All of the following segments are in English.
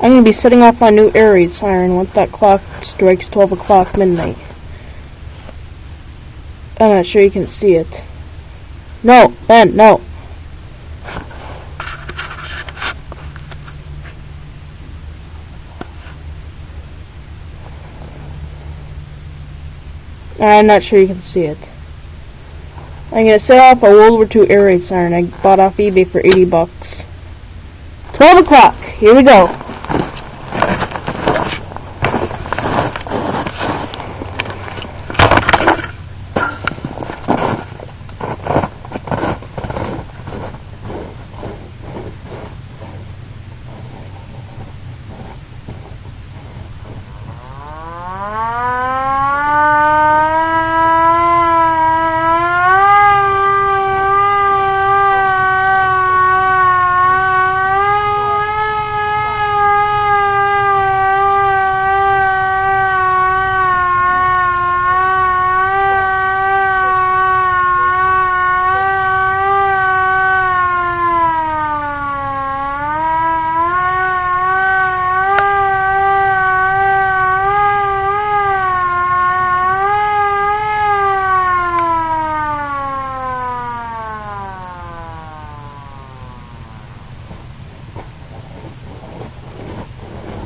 I'm going to be setting off my new air raid siren once that clock strikes 12 o'clock midnight. I'm not sure you can see it. No, Ben, no. I'm not sure you can see it. I'm going to set off a World War II air raid siren I bought off eBay for $80. 12 o'clock, here we go.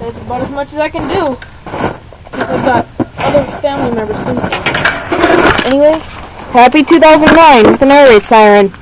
That's about as much as I can do, since I've got other family members sleeping. Anyway, happy 2009 with an air raid siren.